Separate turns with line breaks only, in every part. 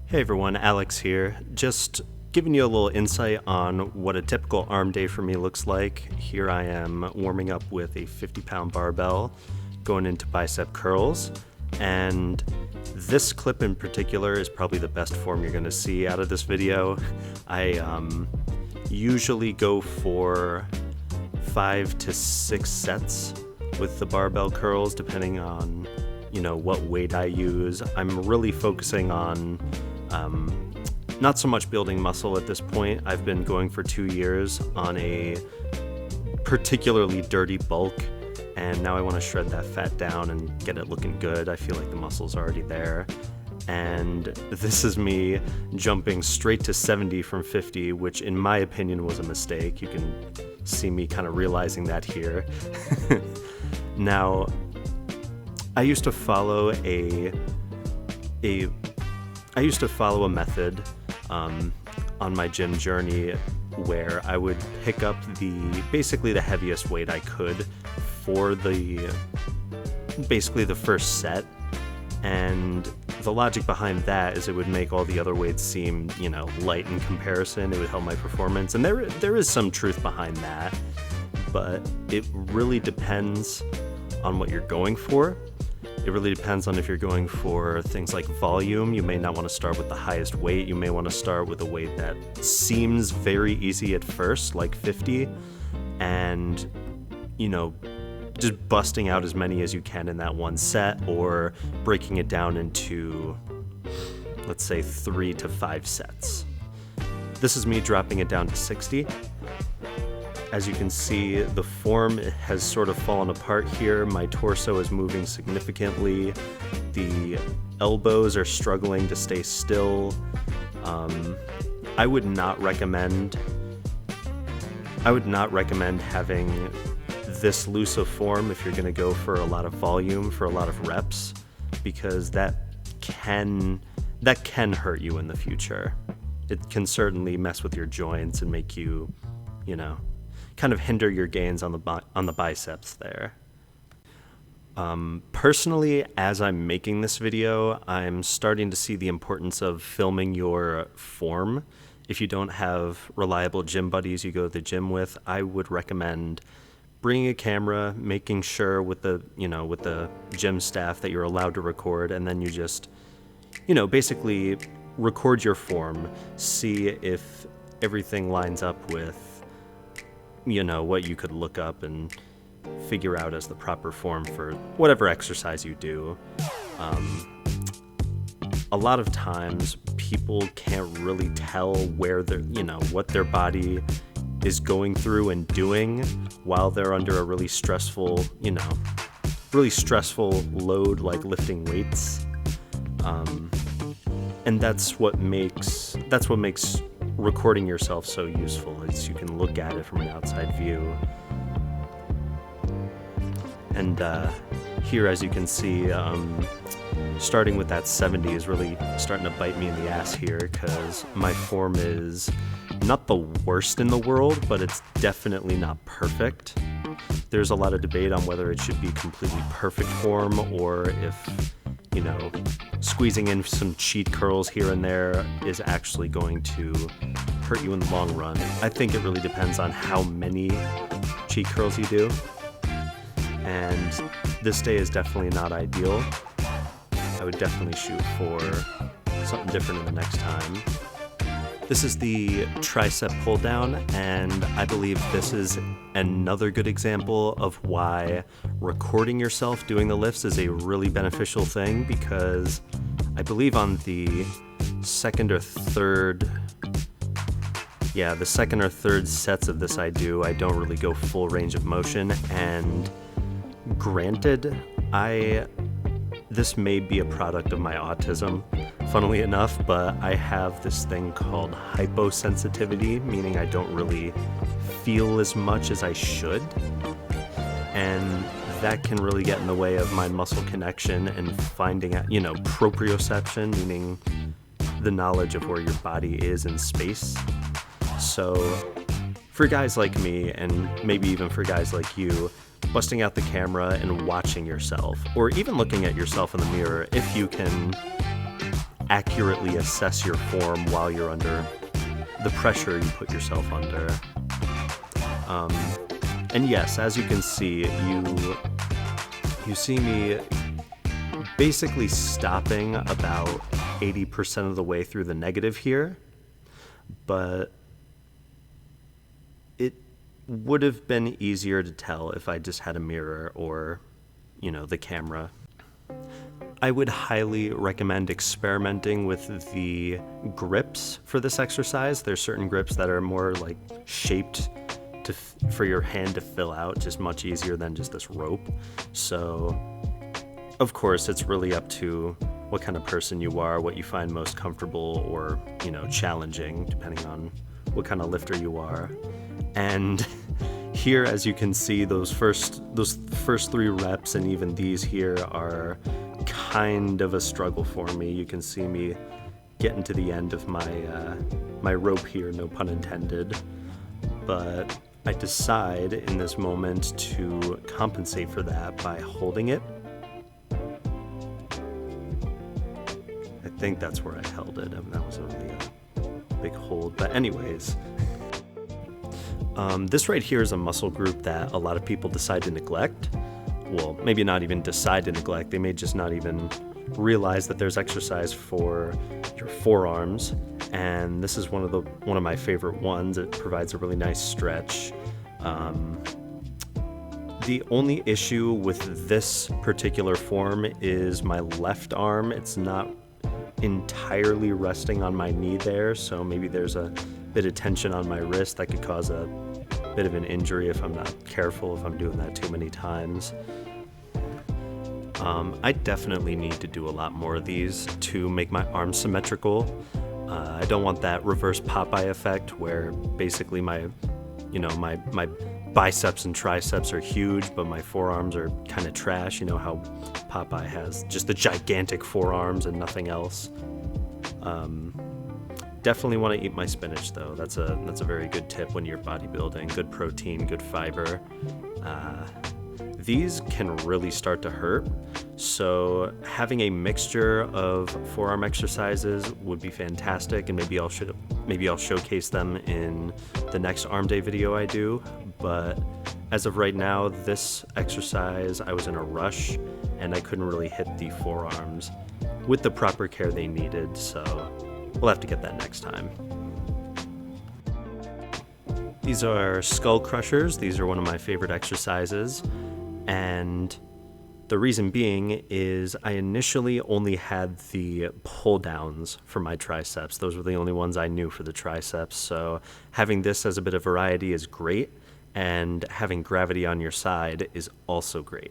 Hey everyone, Alex here. Just giving you a little insight on what a typical arm day for me looks like. Here I am warming up with a 50-pound barbell, going into bicep curls, and this clip in particular is probably the best form you're going to see out of this video. I usually go for 5 to 6 sets with the barbell curls, depending on what weight I use. I'm really focusing on not so much building muscle at this point. I've been going for 2 years on a particularly dirty bulk, and now I want to shred that fat down and get it looking good. I feel like the muscle's already there. And this is me jumping straight to 70 from 50, which in my opinion was a mistake. You can see me kind of realizing that here. Now, I used to follow a method on my gym journey where I would pick up basically the heaviest weight I could for the first set, and the logic behind that is it would make all the other weights seem light in comparison. It would help my performance, and there is some truth behind that, but it really depends on what you're going for. It really depends on if you're going for things like volume. You may not want to start with the highest weight. You may want to start with a weight that seems very easy at first, like 50, and just busting out as many as you can in that one set, or breaking it down into, let's say, 3 to 5 sets. This is me dropping it down to 60. As you can see, the form has sort of fallen apart here. My torso is moving significantly. The elbows are struggling to stay still. I would not recommend having this loose of form if you're going to go for a lot of volume, for a lot of reps, because that can hurt you in the future. It can certainly mess with your joints and make you, kind of hinder your gains on the biceps there. Personally, as I'm making this video, I'm starting to see the importance of filming your form. If you don't have reliable gym buddies you go to the gym with, I would recommend bringing a camera, making sure with the gym staff that you're allowed to record, and then you just, basically record your form, see if everything lines up with what you could look up and figure out as the proper form for whatever exercise you do. A lot of times people can't really tell where what their body is going through and doing while they're under a really stressful load, like lifting weights. And that's what makes recording yourself so useful, is you can look at it from an outside view. And here, as you can see, starting with that 70 is really starting to bite me in the ass here, because my form is not the worst in the world, but it's definitely not perfect. There's a lot of debate on whether it should be completely perfect form, or if squeezing in some cheat curls here and there is actually going to hurt you in the long run. I think it really depends on how many cheat curls you do, and this day is definitely not ideal. I would definitely shoot for something different in the next time. This is the tricep pull down, and I believe this is another good example of why recording yourself doing the lifts is a really beneficial thing, because I believe on the second or third sets of this I don't really go full range of motion, and granted, this may be a product of my autism, funnily enough, but I have this thing called hyposensitivity, meaning I don't really feel as much as I should, and that can really get in the way of mind-muscle connection and finding out, proprioception, meaning the knowledge of where your body is in space. So for guys like me, and maybe even for guys like you, busting out the camera and watching yourself, or even looking at yourself in the mirror, if you can accurately assess your form while you're under the pressure you put yourself under. And yes, as you can see, you see me basically stopping about 80% of the way through the negative here, but it would have been easier to tell if I just had a mirror or, the camera. I would highly recommend experimenting with the grips for this exercise. There's certain grips that are more like shaped for your hand to fill out, just much easier than just this rope. So, of course, it's really up to what kind of person you are, what you find most comfortable or, challenging, depending on what kind of lifter you are. And here, as you can see, those first 3 reps and even these here are kind of a struggle for me. You can see me getting to the end of my rope here, no pun intended. But I decide in this moment to compensate for that by holding it. I think that's where I held it. That was a really big hold. But anyways, this right here is a muscle group that a lot of people decide to neglect. Well, maybe not even decide to neglect. They may just not even realize that there's exercise for your forearms. And this is one of my favorite ones. It provides a really nice stretch. The only issue with this particular form is my left arm. It's not entirely resting on my knee there, so maybe there's a bit of tension on my wrist that could cause a bit of an injury if I'm not careful, if I'm doing that too many times. I definitely need to do a lot more of these to make my arms symmetrical. I don't want that reverse Popeye effect where basically my biceps and triceps are huge, but my forearms are kind of trash. You know how Popeye has just the gigantic forearms and nothing else. Definitely want to eat my spinach though. That's a very good tip when you're bodybuilding. Good protein, good fiber. These can really start to hurt, so having a mixture of forearm exercises would be fantastic, and maybe I'll showcase them in the next arm day video I do. But as of right now, this exercise, I was in a rush and I couldn't really hit the forearms with the proper care they needed, so we'll have to get that next time. These are skull crushers. These are one of my favorite exercises. And the reason being is I initially only had the pull downs for my triceps. Those were the only ones I knew for the triceps. So having this as a bit of variety is great, and having gravity on your side is also great.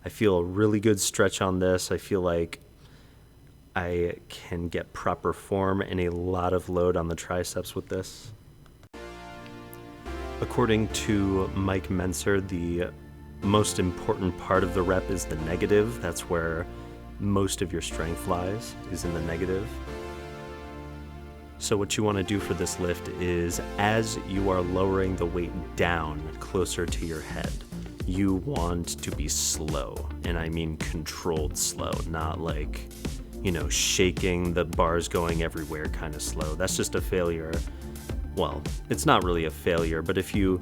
I feel a really good stretch on this. I feel like I can get proper form and a lot of load on the triceps with this. According to Mike Mentzer, the most important part of the rep is the negative. That's where most of your strength lies, is in the negative. So what you want to do for this lift is, as you are lowering the weight down closer to your head, you want to be slow. And I mean controlled slow, not like, shaking the bars going everywhere kind of slow. That's just a failure. Well, it's not really a failure, but if you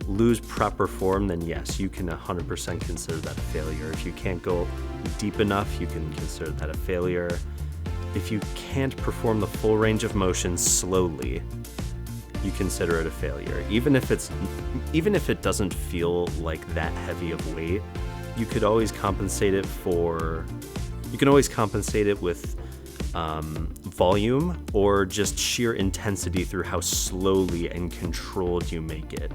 lose proper form, then yes, you can 100% consider that a failure. If you can't go deep enough, you can consider that a failure. If you can't perform the full range of motion slowly, you consider it a failure. Even if it doesn't feel like that heavy of weight, you could always compensate it with volume or just sheer intensity through how slowly and controlled you make it.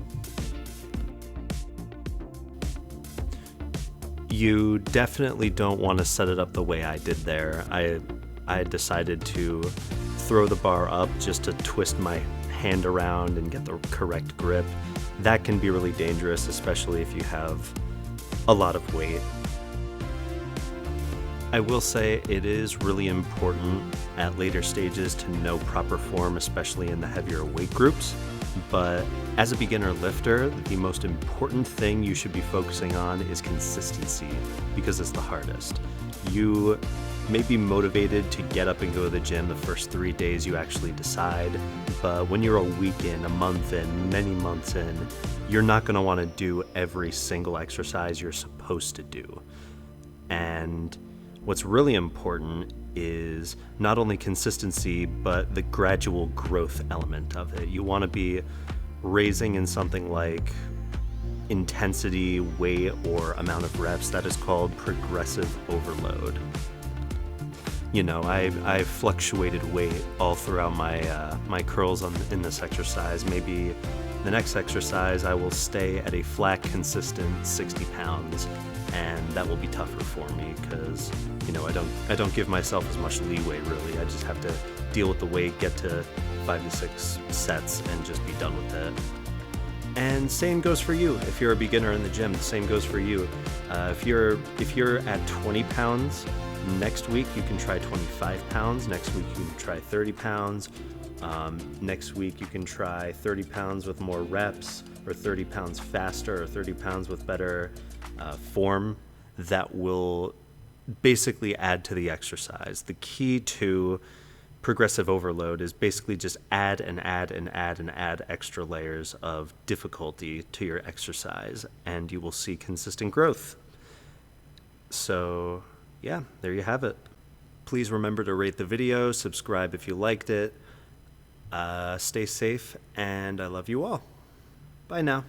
You definitely don't want to set it up the way I did there. I decided to throw the bar up just to twist my hand around and get the correct grip. That can be really dangerous, especially if you have a lot of weight. I will say it is really important at later stages to know proper form, especially in the heavier weight groups. But as a beginner lifter, the most important thing you should be focusing on is consistency, because it's the hardest. You may be motivated to get up and go to the gym the first 3 days you actually decide, but when you're a week in, a month in, many months in, you're not going to want to do every single exercise you're supposed to do. And what's really important is not only consistency, but the gradual growth element of it. You want to be raising in something like intensity, weight, or amount of reps. That is called progressive overload. You know, I fluctuated weight all throughout my curls in this exercise. Maybe the next exercise I will stay at a flat, consistent 60 pounds, and that will be tougher for me because, you know, I don't give myself as much leeway really. I just have to deal with the weight, get to 5 to 6 sets, and just be done with it. And same goes for you. If you're a beginner in the gym, the same goes for you. If you're at 20 pounds, next week you can try 25 pounds. Next week you can try 30 pounds. Next week you can try 30 pounds with more reps, or 30 pounds faster, or 30 pounds with better form. That will basically add to the exercise. The key to progressive overload is basically just add and add and add and add extra layers of difficulty to your exercise, and you will see consistent growth. So yeah, there you have it. Please remember to rate the video, subscribe if you liked it. Stay safe, and I love you all. Bye now.